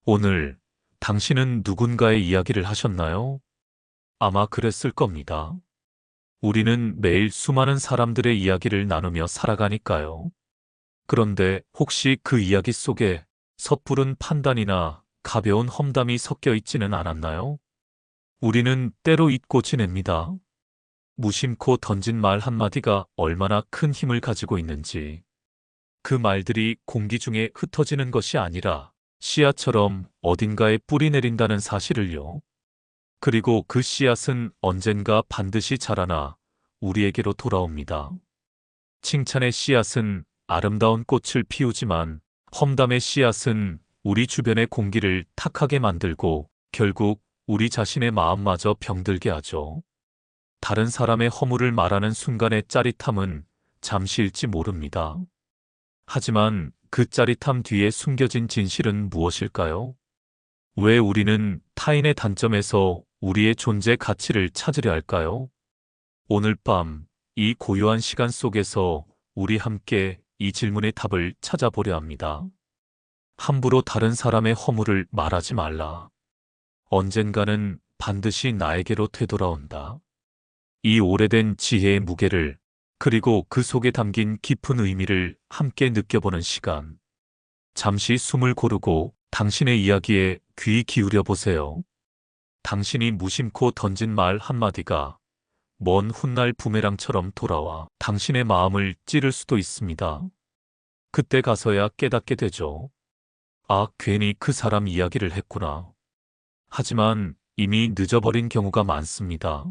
오늘 당신은 누군가의 이야기를 하셨나요? 아마 그랬을 겁니다. 우리는 매일 수많은 사람들의 이야기를 나누며 살아가니까요. 그런데 혹시 그 이야기 속에 섣부른 판단이나 가벼운 험담이 섞여 있지는 않았나요? 우리는 때로 잊고 지냅니다. 무심코 던진 말 한마디가 얼마나 큰 힘을 가지고 있는지. 그 말들이 공기 중에 흩어지는 것이 아니라 씨앗처럼 어딘가에 뿌리 내린다는 사실을요. 그리고 그 씨앗은 언젠가 반드시 자라나 우리에게로 돌아옵니다. 칭찬의 씨앗은 아름다운 꽃을 피우지만 험담의 씨앗은 우리 주변의 공기를 탁하게 만들고 결국 우리 자신의 마음마저 병들게 하죠. 다른 사람의 허물을 말하는 순간의 짜릿함은 잠시일지 모릅니다. 하지만 그 짜릿함 뒤에 숨겨진 진실은 무엇일까요? 왜 우리는 타인의 단점에서 우리의 존재 가치를 찾으려 할까요? 오늘 밤 이 고요한 시간 속에서 우리 함께 이 질문의 답을 찾아보려 합니다. 함부로 다른 사람의 허물을 말하지 말라. 언젠가는 반드시 나에게로 되돌아온다. 이 오래된 지혜의 무게를 그리고 그 속에 담긴 깊은 의미를 함께 느껴보는 시간. 잠시 숨을 고르고 당신의 이야기에 귀 기울여 보세요. 당신이 무심코 던진 말 한마디가 먼 훗날 부메랑처럼 돌아와 당신의 마음을 찌를 수도 있습니다. 그때 가서야 깨닫게 되죠. 아, 괜히 그 사람 이야기를 했구나. 하지만 이미 늦어버린 경우가 많습니다.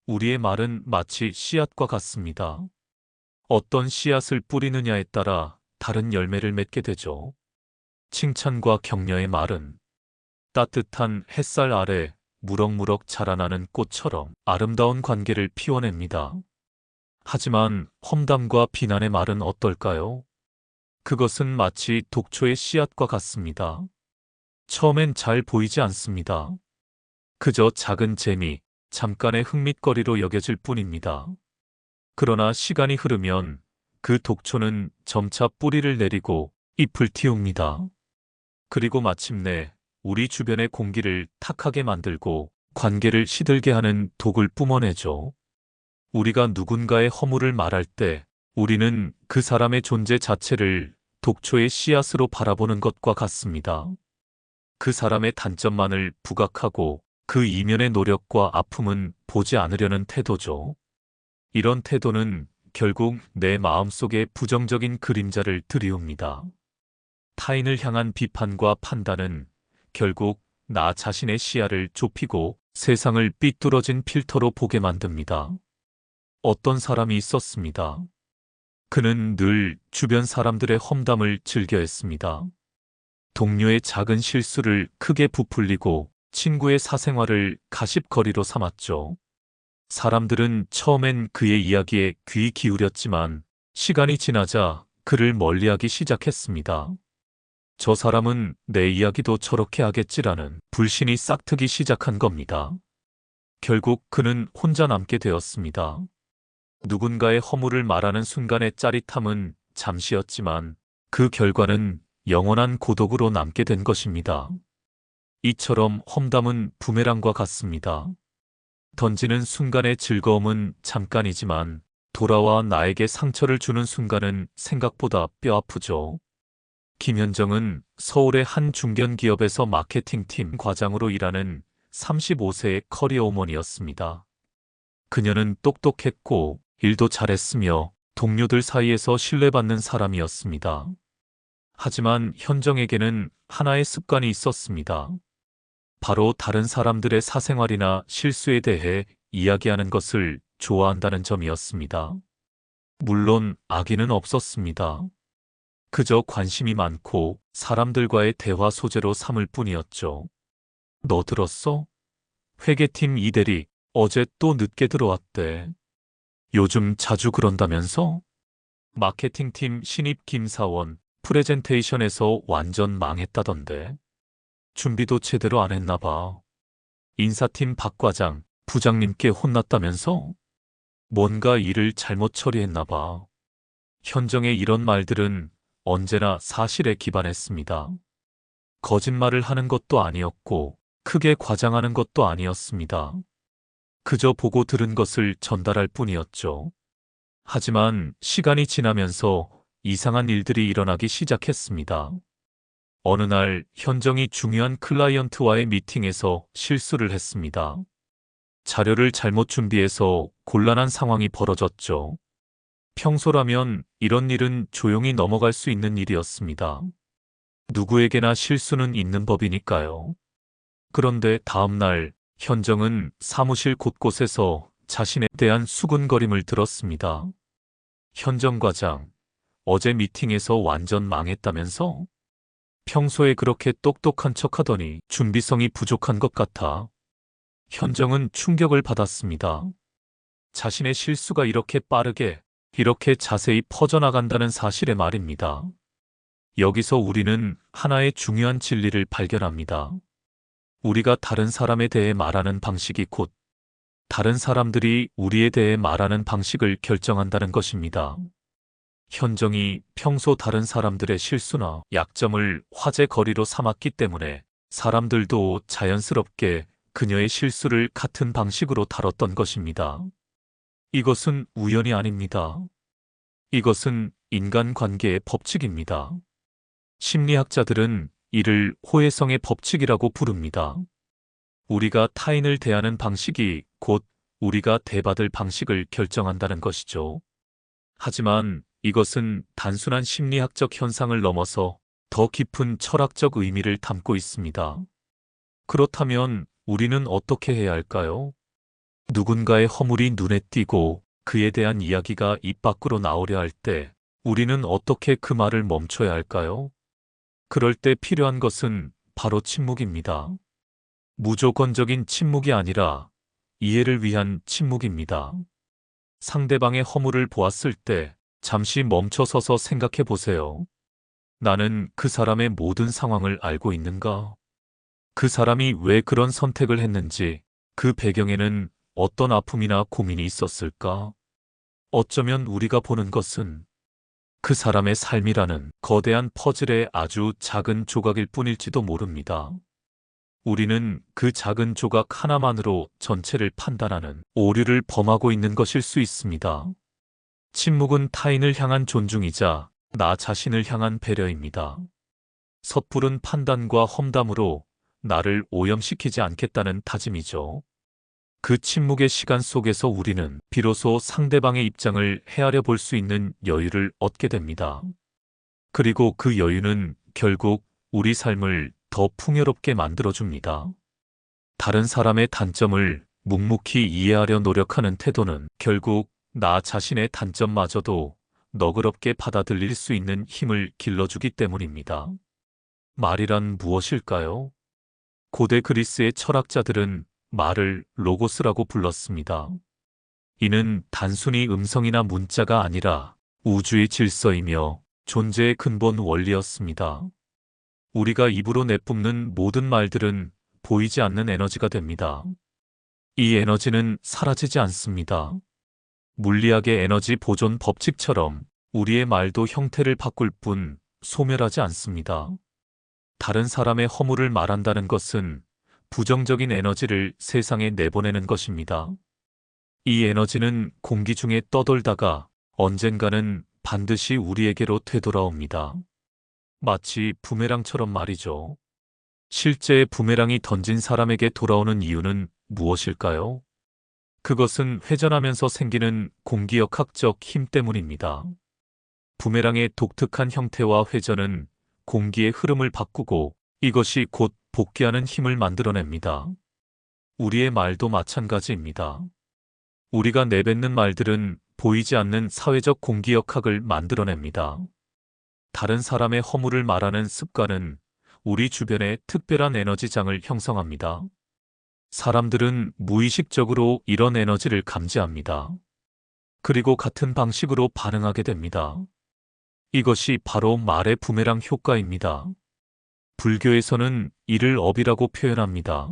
우리의 말은 마치 씨앗과 같습니다. 어떤 씨앗을 뿌리느냐에 따라 다른 열매를 맺게 되죠. 칭찬과 격려의 말은 따뜻한 햇살 아래 무럭무럭 자라나는 꽃처럼 아름다운 관계를 피워냅니다. 하지만 험담과 비난의 말은 어떨까요? 그것은 마치 독초의 씨앗과 같습니다. 처음엔 잘 보이지 않습니다. 그저 작은 재미, 잠깐의 흥밋거리로 여겨질 뿐입니다. 그러나 시간이 흐르면 그 독초는 점차 뿌리를 내리고 잎을 틔웁니다. 그리고 마침내 우리 주변의 공기를 탁하게 만들고 관계를 시들게 하는 독을 뿜어내죠. 우리가 누군가의 허물을 말할 때 우리는 그 사람의 존재 자체를 독초의 씨앗으로 바라보는 것과 같습니다. 그 사람의 단점만을 부각하고 그 이면의 노력과 아픔은 보지 않으려는 태도죠. 이런 태도는 결국 내 마음속에 부정적인 그림자를 들이웁니다. 타인을 향한 비판과 판단은 결국 나 자신의 시야를 좁히고 세상을 삐뚤어진 필터로 보게 만듭니다. 어떤 사람이 있었습니다. 그는 늘 주변 사람들의 험담을 즐겨 했습니다. 동료의 작은 실수를 크게 부풀리고 친구의 사생활을 가십거리로 삼았죠. 사람들은 처음엔 그의 이야기에 귀 기울였지만 시간이 지나자 그를 멀리하기 시작했습니다. 저 사람은 내 이야기도 저렇게 하겠지라는 불신이 싹트기 시작한 겁니다. 결국 그는 혼자 남게 되었습니다. 누군가의 허물을 말하는 순간의 짜릿함은 잠시였지만 그 결과는 영원한 고독으로 남게 된 것입니다. 이처럼 험담은 부메랑과 같습니다. 던지는 순간의 즐거움은 잠깐이지만 돌아와 나에게 상처를 주는 순간은 생각보다 뼈아프죠. 김현정은 서울의 한 중견기업에서 마케팅팀 과장으로 일하는 35세의 커리어우먼이었습니다. 그녀는 똑똑했고 일도 잘했으며 동료들 사이에서 신뢰받는 사람이었습니다. 하지만 현정에게는 하나의 습관이 있었습니다. 바로 다른 사람들의 사생활이나 실수에 대해 이야기하는 것을 좋아한다는 점이었습니다. 물론 악의는 없었습니다. 그저 관심이 많고 사람들과의 대화 소재로 삼을 뿐이었죠. 너 들었어? 회계팀 이대리 어제 또 늦게 들어왔대. 요즘 자주 그런다면서? 마케팅팀 신입 김사원 프레젠테이션에서 완전 망했다던데. 준비도 제대로 안 했나 봐. 인사팀 박 과장 부장님께 혼났다면서? 뭔가 일을 잘못 처리했나 봐. 현정의 이런 말들은 언제나 사실에 기반했습니다. 거짓말을 하는 것도 아니었고, 크게 과장하는 것도 아니었습니다. 그저 보고 들은 것을 전달할 뿐이었죠. 하지만 시간이 지나면서 이상한 일들이 일어나기 시작했습니다. 어느 날 현정이 중요한 클라이언트와의 미팅에서 실수를 했습니다. 자료를 잘못 준비해서 곤란한 상황이 벌어졌죠. 평소라면 이런 일은 조용히 넘어갈 수 있는 일이었습니다. 누구에게나 실수는 있는 법이니까요. 그런데 다음 날 현정은 사무실 곳곳에서 자신에 대한 수군거림을 들었습니다. 현정 과장, 어제 미팅에서 완전 망했다면서? 평소에 그렇게 똑똑한 척하더니 준비성이 부족한 것 같아. 현정은 충격을 받았습니다. 자신의 실수가 이렇게 빠르게, 이렇게 자세히 퍼져나간다는 사실에 말입니다. 여기서 우리는 하나의 중요한 진리를 발견합니다. 우리가 다른 사람에 대해 말하는 방식이 곧 다른 사람들이 우리에 대해 말하는 방식을 결정한다는 것입니다. 현정이 평소 다른 사람들의 실수나 약점을 화제거리로 삼았기 때문에 사람들도 자연스럽게 그녀의 실수를 같은 방식으로 다뤘던 것입니다. 이것은 우연이 아닙니다. 이것은 인간관계의 법칙입니다. 심리학자들은 이를 호혜성의 법칙이라고 부릅니다. 우리가 타인을 대하는 방식이 곧 우리가 대받을 방식을 결정한다는 것이죠. 하지만 이것은 단순한 심리학적 현상을 넘어서 더 깊은 철학적 의미를 담고 있습니다. 그렇다면 우리는 어떻게 해야 할까요? 누군가의 허물이 눈에 띄고 그에 대한 이야기가 입 밖으로 나오려 할 때 우리는 어떻게 그 말을 멈춰야 할까요? 그럴 때 필요한 것은 바로 침묵입니다. 무조건적인 침묵이 아니라 이해를 위한 침묵입니다. 상대방의 허물을 보았을 때 잠시 멈춰서서 생각해 보세요. 나는 그 사람의 모든 상황을 알고 있는가? 그 사람이 왜 그런 선택을 했는지, 그 배경에는 어떤 아픔이나 고민이 있었을까? 어쩌면 우리가 보는 것은 그 사람의 삶이라는 거대한 퍼즐의 아주 작은 조각일 뿐일지도 모릅니다. 우리는 그 작은 조각 하나만으로 전체를 판단하는 오류를 범하고 있는 것일 수 있습니다. 침묵은 타인을 향한 존중이자 나 자신을 향한 배려입니다. 섣부른 판단과 험담으로 나를 오염시키지 않겠다는 다짐이죠. 그 침묵의 시간 속에서 우리는 비로소 상대방의 입장을 헤아려 볼 수 있는 여유를 얻게 됩니다. 그리고 그 여유는 결국 우리 삶을 더 풍요롭게 만들어줍니다. 다른 사람의 단점을 묵묵히 이해하려 노력하는 태도는 결국 나 자신의 단점마저도 너그럽게 받아들일 수 있는 힘을 길러주기 때문입니다. 말이란 무엇일까요? 고대 그리스의 철학자들은 말을 로고스라고 불렀습니다. 이는 단순히 음성이나 문자가 아니라 우주의 질서이며 존재의 근본 원리였습니다. 우리가 입으로 내뿜는 모든 말들은 보이지 않는 에너지가 됩니다. 이 에너지는 사라지지 않습니다. 물리학의 에너지 보존 법칙처럼 우리의 말도 형태를 바꿀 뿐 소멸하지 않습니다. 다른 사람의 허물을 말한다는 것은 부정적인 에너지를 세상에 내보내는 것입니다. 이 에너지는 공기 중에 떠돌다가 언젠가는 반드시 우리에게로 되돌아옵니다. 마치 부메랑처럼 말이죠. 실제 부메랑이 던진 사람에게 돌아오는 이유는 무엇일까요? 그것은 회전하면서 생기는 공기역학적 힘 때문입니다. 부메랑의 독특한 형태와 회전은 공기의 흐름을 바꾸고 이것이 곧 복귀하는 힘을 만들어냅니다. 우리의 말도 마찬가지입니다. 우리가 내뱉는 말들은 보이지 않는 사회적 공기역학을 만들어냅니다. 다른 사람의 허물을 말하는 습관은 우리 주변에 특별한 에너지장을 형성합니다. 사람들은 무의식적으로 이런 에너지를 감지합니다. 그리고 같은 방식으로 반응하게 됩니다. 이것이 바로 말의 부메랑 효과입니다. 불교에서는 이를 업이라고 표현합니다.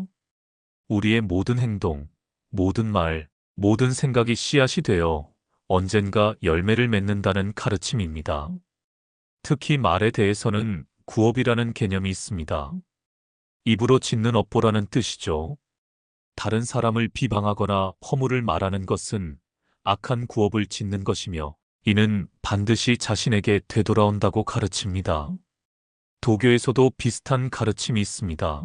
우리의 모든 행동, 모든 말, 모든 생각이 씨앗이 되어 언젠가 열매를 맺는다는 가르침입니다. 특히 말에 대해서는 구업이라는 개념이 있습니다. 입으로 짓는 업보라는 뜻이죠. 다른 사람을 비방하거나 허물을 말하는 것은 악한 구업을 짓는 것이며 이는 반드시 자신에게 되돌아온다고 가르칩니다. 도교에서도 비슷한 가르침이 있습니다.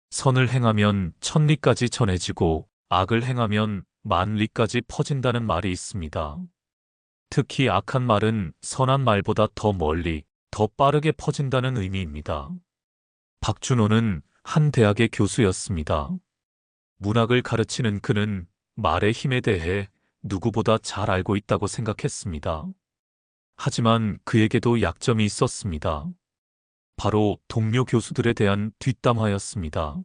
선을 행하면 천리까지 전해지고 악을 행하면 만리까지 퍼진다는 말이 있습니다. 특히 악한 말은 선한 말보다 더 멀리, 더 빠르게 퍼진다는 의미입니다. 박준호는 한 대학의 교수였습니다. 문학을 가르치는 그는 말의 힘에 대해 누구보다 잘 알고 있다고 생각했습니다. 하지만 그에게도 약점이 있었습니다. 바로 동료 교수들에 대한 뒷담화였습니다.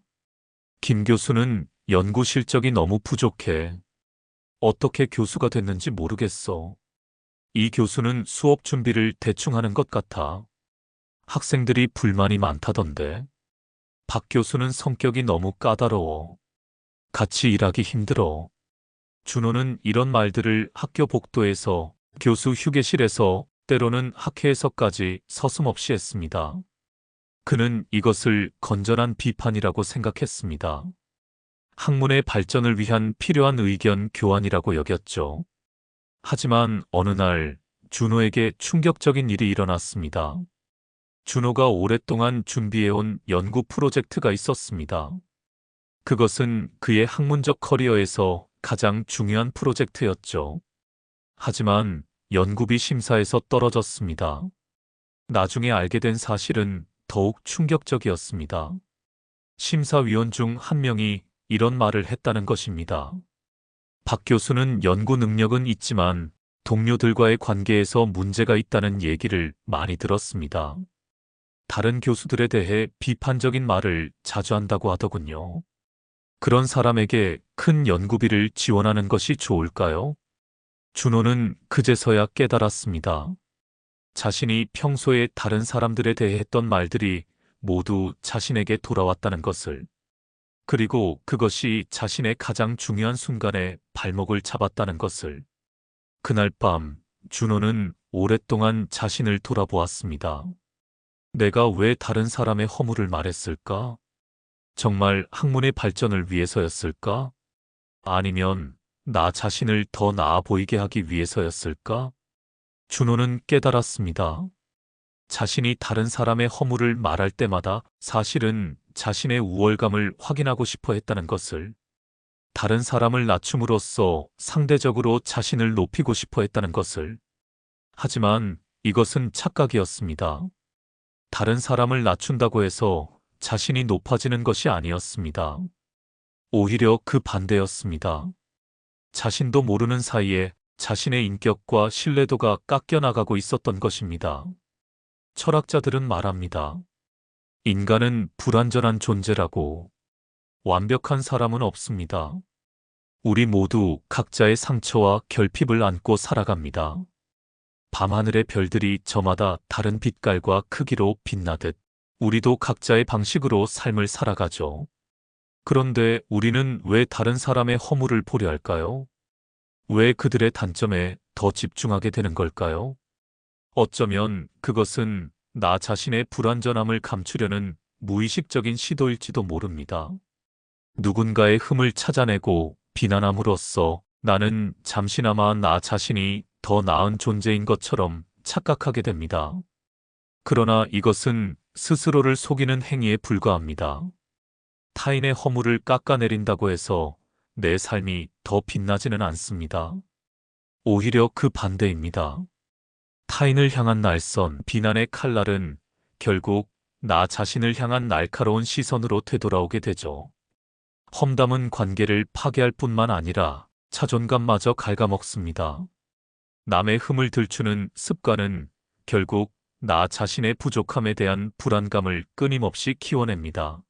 김 교수는 연구 실적이 너무 부족해. 어떻게 교수가 됐는지 모르겠어. 이 교수는 수업 준비를 대충 하는 것 같아. 학생들이 불만이 많다던데. 박 교수는 성격이 너무 까다로워. 같이 일하기 힘들어. 준호는 이런 말들을 학교 복도에서, 교수 휴게실에서, 때로는 학회에서까지 서슴없이 했습니다. 그는 이것을 건전한 비판이라고 생각했습니다. 학문의 발전을 위한 필요한 의견 교환이라고 여겼죠. 하지만 어느 날 준호에게 충격적인 일이 일어났습니다. 준호가 오랫동안 준비해온 연구 프로젝트가 있었습니다. 그것은 그의 학문적 커리어에서 가장 중요한 프로젝트였죠. 하지만 연구비 심사에서 떨어졌습니다. 나중에 알게 된 사실은 더욱 충격적이었습니다. 심사위원 중 한 명이 이런 말을 했다는 것입니다. 박 교수는 연구 능력은 있지만 동료들과의 관계에서 문제가 있다는 얘기를 많이 들었습니다. 다른 교수들에 대해 비판적인 말을 자주 한다고 하더군요. 그런 사람에게 큰 연구비를 지원하는 것이 좋을까요? 준호는 그제서야 깨달았습니다. 자신이 평소에 다른 사람들에 대해 했던 말들이 모두 자신에게 돌아왔다는 것을. 그리고 그것이 자신의 가장 중요한 순간에 발목을 잡았다는 것을. 그날 밤 준호는 오랫동안 자신을 돌아보았습니다. 내가 왜 다른 사람의 허물을 말했을까? 정말 학문의 발전을 위해서였을까? 아니면 나 자신을 더 나아 보이게 하기 위해서였을까? 준호는 깨달았습니다. 자신이 다른 사람의 허물을 말할 때마다 사실은 자신의 우월감을 확인하고 싶어 했다는 것을. 다른 사람을 낮춤으로써 상대적으로 자신을 높이고 싶어 했다는 것을. 하지만 이것은 착각이었습니다. 다른 사람을 낮춘다고 해서 자신이 높아지는 것이 아니었습니다. 오히려 그 반대였습니다. 자신도 모르는 사이에 자신의 인격과 신뢰도가 깎여나가고 있었던 것입니다. 철학자들은 말합니다. 인간은 불완전한 존재라고. 완벽한 사람은 없습니다. 우리 모두 각자의 상처와 결핍을 안고 살아갑니다. 밤하늘의 별들이 저마다 다른 빛깔과 크기로 빛나듯 우리도 각자의 방식으로 삶을 살아가죠. 그런데 우리는 왜 다른 사람의 허물을 보려 할까요? 왜 그들의 단점에 더 집중하게 되는 걸까요? 어쩌면 그것은 나 자신의 불완전함을 감추려는 무의식적인 시도일지도 모릅니다. 누군가의 흠을 찾아내고 비난함으로써 나는 잠시나마 나 자신이 더 나은 존재인 것처럼 착각하게 됩니다. 그러나 이것은 스스로를 속이는 행위에 불과합니다. 타인의 허물을 깎아내린다고 해서 내 삶이 더 빛나지는 않습니다. 오히려 그 반대입니다. 타인을 향한 날선 비난의 칼날은 결국 나 자신을 향한 날카로운 시선으로 되돌아오게 되죠. 험담은 관계를 파괴할 뿐만 아니라 자존감마저 갉아먹습니다. 남의 흠을 들추는 습관은 결국 나 자신의 부족함에 대한 불안감을 끊임없이 키워냅니다.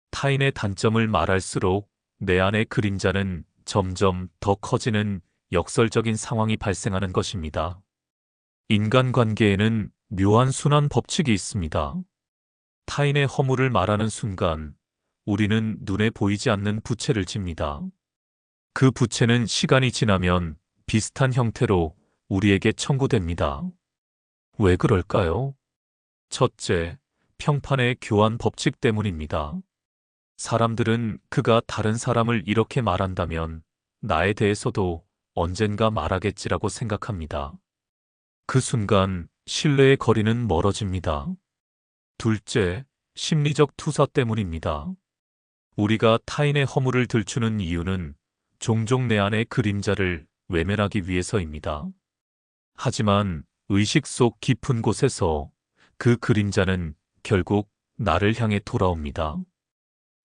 타인의 단점을 말할수록 내 안의 그림자는 점점 더 커지는 역설적인 상황이 발생하는 것입니다. 인간관계에는 묘한 순환 법칙이 있습니다. 타인의 허물을 말하는 순간 우리는 눈에 보이지 않는 부채를 집니다. 그 부채는 시간이 지나면 비슷한 형태로 우리에게 청구됩니다. 왜 그럴까요? 첫째, 평판의 교환 법칙 때문입니다. 사람들은 그가 다른 사람을 이렇게 말한다면 나에 대해서도 언젠가 말하겠지라고 생각합니다. 그 순간 신뢰의 거리는 멀어집니다. 둘째, 심리적 투사 때문입니다. 우리가 타인의 허물을 들추는 이유는 종종 내 안의 그림자를 외면하기 위해서입니다. 하지만 의식 속 깊은 곳에서 그 그림자는 결국 나를 향해 돌아옵니다.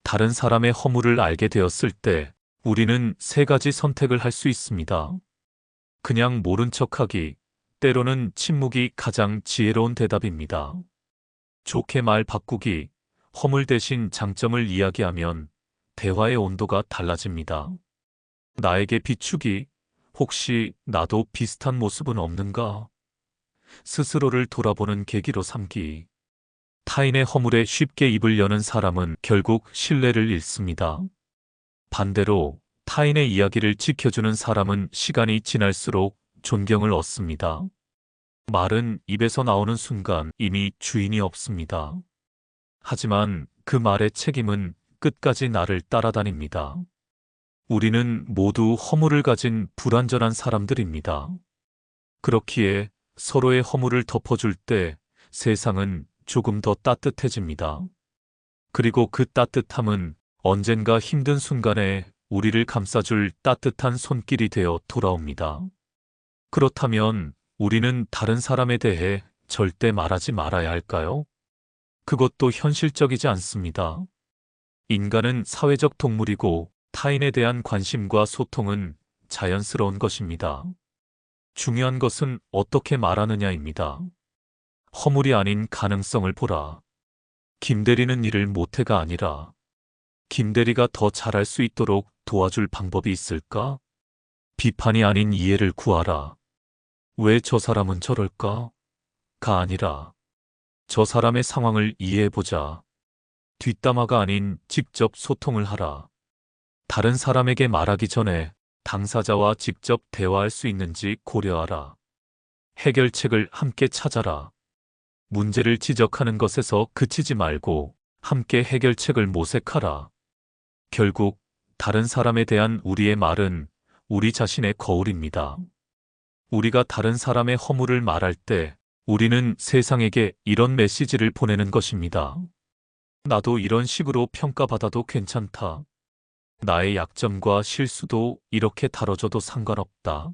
다른 사람의 허물을 알게 되었을 때 우리는 세 가지 선택을 할 수 있습니다. 그냥 모른 척하기, 때로는 침묵이 가장 지혜로운 대답입니다. 좋게 말 바꾸기, 허물 대신 장점을 이야기하면 대화의 온도가 달라집니다. 나에게 비추기, 혹시 나도 비슷한 모습은 없는가? 스스로를 돌아보는 계기로 삼기. 타인의 허물에 쉽게 입을 여는 사람은 결국 신뢰를 잃습니다. 반대로 타인의 이야기를 지켜주는 사람은 시간이 지날수록 존경을 얻습니다. 말은 입에서 나오는 순간 이미 주인이 없습니다. 하지만 그 말의 책임은 끝까지 나를 따라다닙니다. 우리는 모두 허물을 가진 불완전한 사람들입니다. 그렇기에 서로의 허물을 덮어줄 때 세상은 조금 더 따뜻해집니다. 그리고 그 따뜻함은 언젠가 힘든 순간에 우리를 감싸줄 따뜻한 손길이 되어 돌아옵니다. 그렇다면 우리는 다른 사람에 대해 절대 말하지 말아야 할까요? 그것도 현실적이지 않습니다. 인간은 사회적 동물이고 타인에 대한 관심과 소통은 자연스러운 것입니다. 중요한 것은 어떻게 말하느냐입니다. 허물이 아닌 가능성을 보라. 김대리는 일을 못해가 아니라 김대리가 더 잘할 수 있도록 도와줄 방법이 있을까? 비판이 아닌 이해를 구하라. 왜 저 사람은 저럴까? 가 아니라 저 사람의 상황을 이해해보자. 뒷담화가 아닌 직접 소통을 하라. 다른 사람에게 말하기 전에 당사자와 직접 대화할 수 있는지 고려하라. 해결책을 함께 찾아라. 문제를 지적하는 것에서 그치지 말고 함께 해결책을 모색하라. 결국 다른 사람에 대한 우리의 말은 우리 자신의 거울입니다. 우리가 다른 사람의 허물을 말할 때 우리는 세상에게 이런 메시지를 보내는 것입니다. 나도 이런 식으로 평가받아도 괜찮다. 나의 약점과 실수도 이렇게 다뤄줘도 상관없다.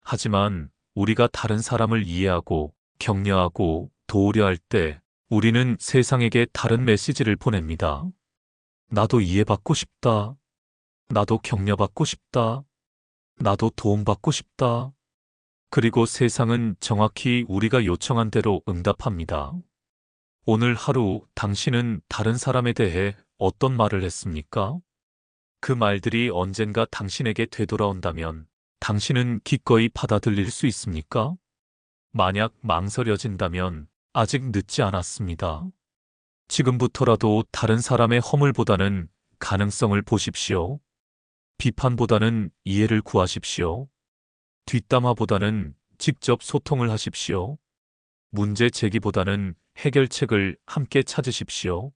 하지만 우리가 다른 사람을 이해하고 격려하고 도우려 할 때 우리는 세상에게 다른 메시지를 보냅니다. 나도 이해받고 싶다. 나도 격려받고 싶다. 나도 도움받고 싶다. 그리고 세상은 정확히 우리가 요청한 대로 응답합니다. 오늘 하루 당신은 다른 사람에 대해 어떤 말을 했습니까? 그 말들이 언젠가 당신에게 되돌아온다면 당신은 기꺼이 받아들일 수 있습니까? 만약 망설여진다면 아직 늦지 않았습니다. 지금부터라도 다른 사람의 허물보다는 가능성을 보십시오. 비판보다는 이해를 구하십시오. 뒷담화보다는 직접 소통을 하십시오. 문제 제기보다는 해결책을 함께 찾으십시오.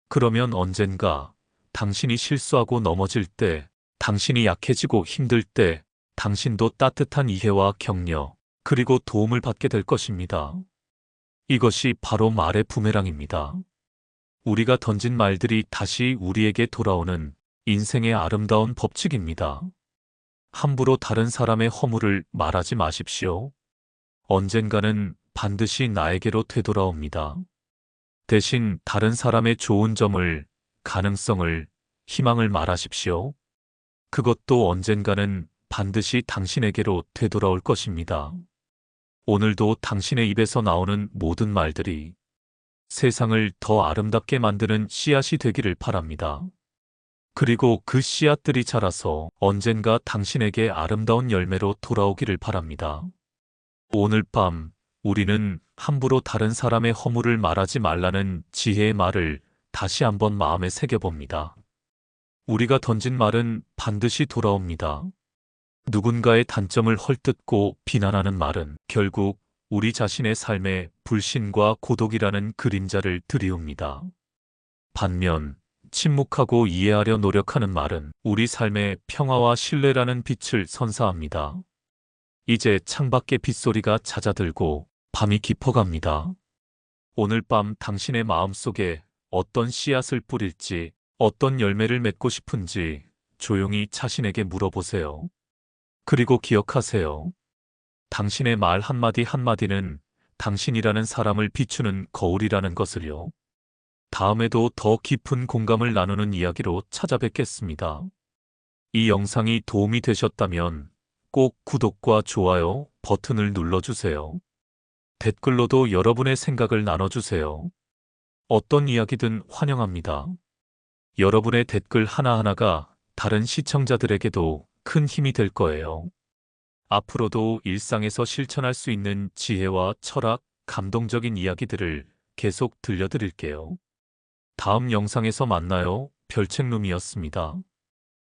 그러면 언젠가 당신이 실수하고 넘어질 때, 당신이 약해지고 힘들 때, 당신도 따뜻한 이해와 격려, 그리고 도움을 받게 될 것입니다. 이것이 바로 말의 부메랑입니다. 우리가 던진 말들이 다시 우리에게 돌아오는 인생의 아름다운 법칙입니다. 함부로 다른 사람의 허물을 말하지 마십시오. 언젠가는 반드시 나에게로 되돌아옵니다. 대신 다른 사람의 좋은 점을, 가능성을, 희망을 말하십시오. 그것도 언젠가는 반드시 당신에게로 되돌아올 것입니다. 오늘도 당신의 입에서 나오는 모든 말들이 세상을 더 아름답게 만드는 씨앗이 되기를 바랍니다. 그리고 그 씨앗들이 자라서 언젠가 당신에게 아름다운 열매로 돌아오기를 바랍니다. 오늘 밤 우리는 함부로 다른 사람의 허물을 말하지 말라는 지혜의 말을 다시 한번 마음에 새겨봅니다. 우리가 던진 말은 반드시 돌아옵니다. 누군가의 단점을 헐뜯고 비난하는 말은 결국 우리 자신의 삶에 불신과 고독이라는 그림자를 들이웁니다. 반면 침묵하고 이해하려 노력하는 말은 우리 삶의 평화와 신뢰라는 빛을 선사합니다. 이제 창밖에 빗소리가 잦아들고 밤이 깊어갑니다. 오늘 밤 당신의 마음속에 어떤 씨앗을 뿌릴지, 어떤 열매를 맺고 싶은지 조용히 자신에게 물어보세요. 그리고 기억하세요. 당신의 말 한마디 한마디는 당신이라는 사람을 비추는 거울이라는 것을요. 다음에도 더 깊은 공감을 나누는 이야기로 찾아뵙겠습니다. 이 영상이 도움이 되셨다면 꼭 구독과 좋아요 버튼을 눌러주세요. 댓글로도 여러분의 생각을 나눠주세요. 어떤 이야기든 환영합니다. 여러분의 댓글 하나하나가 다른 시청자들에게도 큰 힘이 될 거예요. 앞으로도 일상에서 실천할 수 있는 지혜와 철학, 감동적인 이야기들을 계속 들려드릴게요. 다음 영상에서 만나요. 별책룸이었습니다.